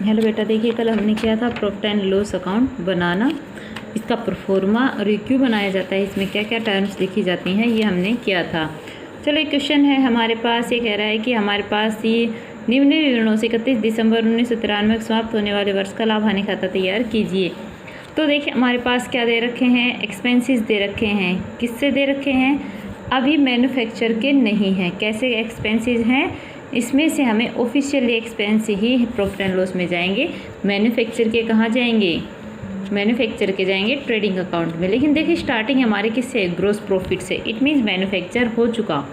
Hello बेटा, देखिए कल हमने किया था प्रॉफिट एंड लॉस अकाउंट बनाना। इसका प्रोफॉर्मा और ये क्यों बनाया जाता है, इसमें क्या क्या टर्म्स लिखी जाती हैं, ये हमने किया था। चलो एक क्वेश्चन है हमारे पास, ये कह रहा है कि हमारे पास ये निम्न विवरणों से 31 दिसंबर 1993 को समाप्त होने वाले वर्ष का लाभ हानि खाता तैयार कीजिए। तो देखिए हमारे पास क्या दे रखे हैं, एक्सपेंसेस दे रखे हैं। किससे दे रखे हैं? अभी मैन्युफैक्चर के नहीं हैं। कैसे एक्सपेंसेस हैं? इसमें से हमें officially expense he profit and loss में जाएंगे। मैन्युफैक्चर के कहाँ जाएंगे? मैन्युफैक्चर के जाएंगे ट्रेडिंग अकाउंट में। लेकिन देखिए स्टार्टिंग हमारे किससे? ग्रॉस प्रॉफिट से। इट मीन्स मैन्युफैक्चर हो चुका,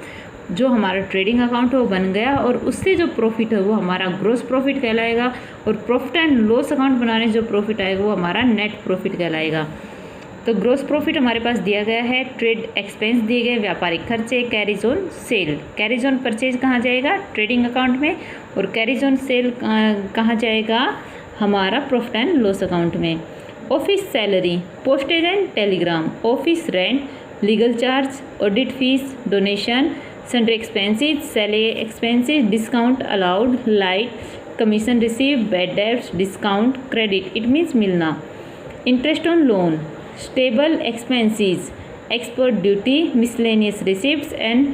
जो हमारा ट्रेडिंग अकाउंट है वो बन गया और उससे जो प्रॉफिट है वो हमारा ग्रॉस प्रॉफिट कहलाएगा। और प्रॉफिट एंड लॉस अकाउंट बनाने से जो प्रॉफिट आएगा वो हमारा नेट प्रॉफिट कहलाएगा। तो ग्रॉस प्रॉफिट हमारे पास दिया गया है, ट्रेड एक्सपेंस दिए गए, व्यापारिक खर्चे, carries on sale. Carries on purchase कहाँ जाएगा? ट्रेडिंग अकाउंट में। और कैरीज ऑन सेल कहाँ जाएगा? हमारा प्रॉफिट एंड लॉस अकाउंट में। Office salary, postage and telegram, office rent, legal charge, audit fees, donation, sundry expenses, salary expenses, discount allowed, light, commission receive, bad debts, discount, credit it means मिलना, interest on loan, stable expenses, export duty, miscellaneous receipts and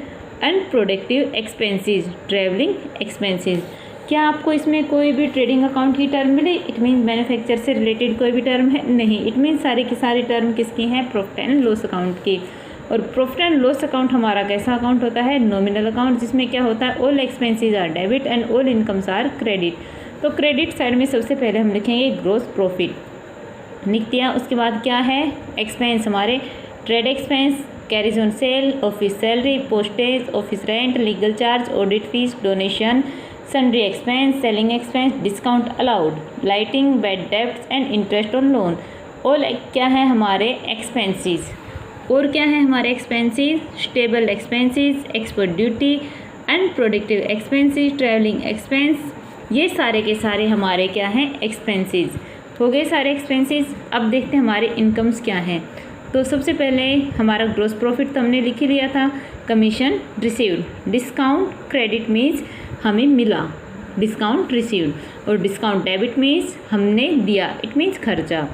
unproductive expenses, travelling expenses. क्या आपको इसमें कोई भी trading account की term मिली? It means manufacture से related कोई भी टर्म है? नहीं। इट मीन्स सारी की सारी टर्म किसकी हैं? प्रॉफिट एंड लॉस अकाउंट की। और प्रॉफिट एंड लॉस अकाउंट हमारा कैसा अकाउंट होता है? नॉमिनल अकाउंट, जिसमें क्या होता है? All expenses are debit and all incomes are credit. तो क्रेडिट साइड में सबसे पहले हम लिखेंगे ग्रॉस प्रॉफिट, लिख दिया। उसके बाद क्या है? एक्सपेंस हमारे trade expense, carries on sale, office salary, postage, office rent, legal charge, audit fees, donation, sundry expense, selling expense, discount allowed, lighting, bad debts and interest on loan. All क्या है हमारे? एक्सपेंसेस। और क्या है हमारे expenses? Stable expenses, export duty, unproductive expenses, travelling expense. ये सारे के सारे हमारे क्या हैं? एक्सपेंसेस। हो गए सारे एक्सपेंसेस। अब देखते हैं हमारे इनकम्स क्या हैं। तो सबसे पहले हमारा ग्रॉस प्रॉफिट तो हमने लिख ही लिया था। Commission received, discount credit means हमें मिला, डिस्काउंट रिसीव्ड। और डिस्काउंट डेबिट मीन्स हमने दिया, इट मीन्स खर्चा।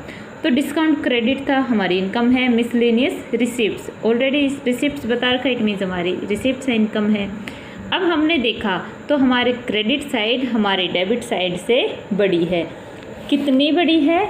तो डिस्काउंट क्रेडिट था, हमारी इनकम है। मिसलेनियस रिसिप्ट्स, ऑलरेडी रिसिप्ट्स बता रखा, इट मीन्स हमारी रिसिप्ट से इनकम है। अब हमने देखा तो हमारे क्रेडिट साइड हमारे डेबिट साइड से बड़ी है। कितनी बड़ी है?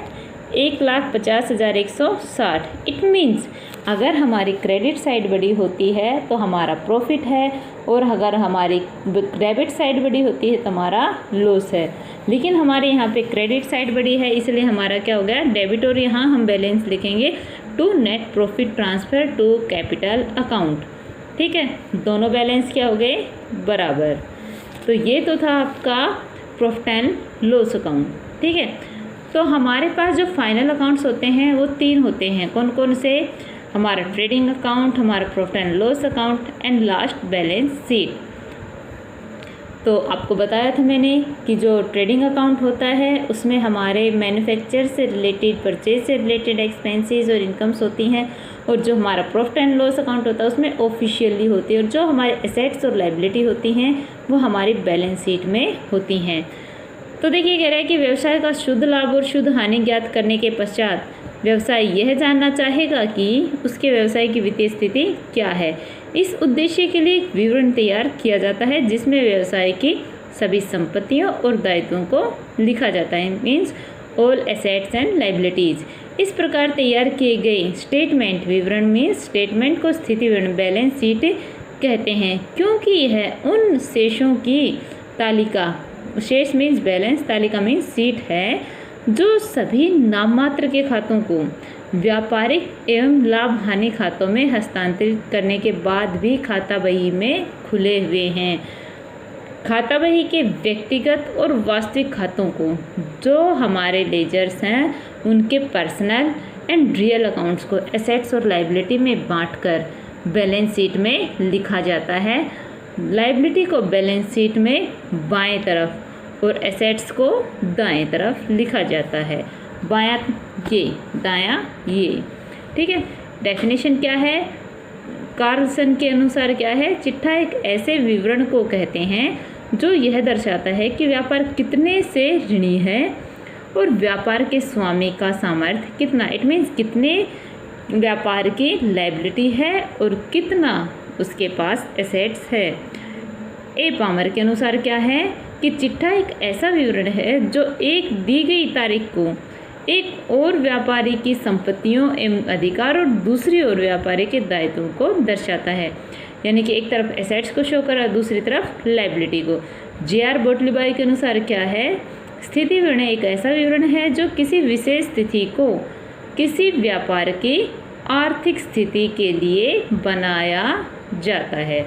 1,50,160। इट मीन्स अगर हमारी क्रेडिट साइड बड़ी होती है तो हमारा प्रॉफिट है, और अगर हमारी डेबिट साइड बड़ी होती है तो हमारा लॉस है। लेकिन हमारे यहाँ पे क्रेडिट साइड बड़ी है, इसलिए हमारा क्या हो गया? डेबिट। और यहाँ हम बैलेंस लिखेंगे to net profit transfer to capital account. ठीक है, दोनों बैलेंस क्या हो गए? बराबर। तो ये तो था आपका प्रॉफिट एंड लॉस अकाउंट। ठीक है, तो हमारे पास जो फाइनल अकाउंट्स होते हैं वो 3 होते हैं। कौन कौन से? हमारा ट्रेडिंग अकाउंट, हमारा profit and loss account and last balance sheet. तो आपको बताया था मैंने कि जो ट्रेडिंग अकाउंट होता है उसमें हमारे मैन्युफैक्चर से रिलेटेड, परचेज से रिलेटेड एक्सपेंसेस और इनकम्स होती हैं। और जो हमारा प्रॉफिट एंड लॉस अकाउंट होता है उसमें ऑफिशियली होती है। और जो हमारे एसेट्स और लायबिलिटी होती हैं वो हमारी बैलेंस शीट में होती हैं। तो देखिए कह रहा है कि व्यवसाय का शुद्ध लाभ और शुद्ध हानि ज्ञात करने के पश्चात व्यवसाय यह जानना चाहेगा कि उसके व्यवसाय की वित्तीय स्थिति क्या है। इस उद्देश्य के लिए एक विवरण तैयार किया जाता है जिसमें व्यवसाय की सभी संपत्तियों और दायित्वों को लिखा जाता है। Means all assets and liabilities. इस प्रकार तैयार किए गए स्टेटमेंट विवरण में स्टेटमेंट को स्थिति विवरण बैलेंस शीट कहते हैं, क्योंकि यह उन शेषों की तालिका, शेष मीन्स बैलेंस, तालिका मीन्स शीट है, जो सभी नाममात्र के खातों को व्यापारिक एवं लाभ हानि खातों में हस्तांतरित करने के बाद भी खाता बही में खुले हुए हैं। खाता बही के व्यक्तिगत और वास्तविक खातों को, जो हमारे लेजर्स हैं, उनके पर्सनल एंड रियल अकाउंट्स को एसेट्स और लायबिलिटी में बांटकर बैलेंस शीट में लिखा जाता है। लायबिलिटी को बैलेंस शीट में बाएं तरफ और एसेट्स को दाएं तरफ लिखा जाता है। बायां ये, दायां ये। ठीक है, डेफिनेशन क्या है? कार्लसन के अनुसार क्या है? चिट्ठा एक ऐसे विवरण को कहते हैं जो यह दर्शाता है कि व्यापार कितने से ऋणी है और व्यापार के स्वामी का सामर्थ्य कितना। इट मीन्स कितने व्यापार की लायबिलिटी है और कितना उसके पास एसेट्स है। ए पामर के अनुसार क्या है कि चिट्ठा एक ऐसा विवरण है जो एक दी गई तारीख को एक और व्यापारी की संपत्तियों एवं अधिकार और दूसरी ओर व्यापारी के दायित्वों को दर्शाता है। यानी कि एक तरफ एसेट्स को शो कर रहा है, दूसरी तरफ लायबिलिटी को। जे.आर. बोटलीबाई के अनुसार क्या है, स्थिति विवरण एक ऐसा विवरण है जो किसी विशेष तिथि को किसी व्यापार की आर्थिक स्थिति के लिए बनाया जाता है।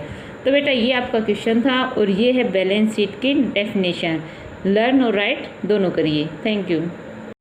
तो बेटा ये आपका क्वेश्चन था और ये है बैलेंस शीट की डेफिनेशन। लर्न और राइट दोनों करिए। Thank you.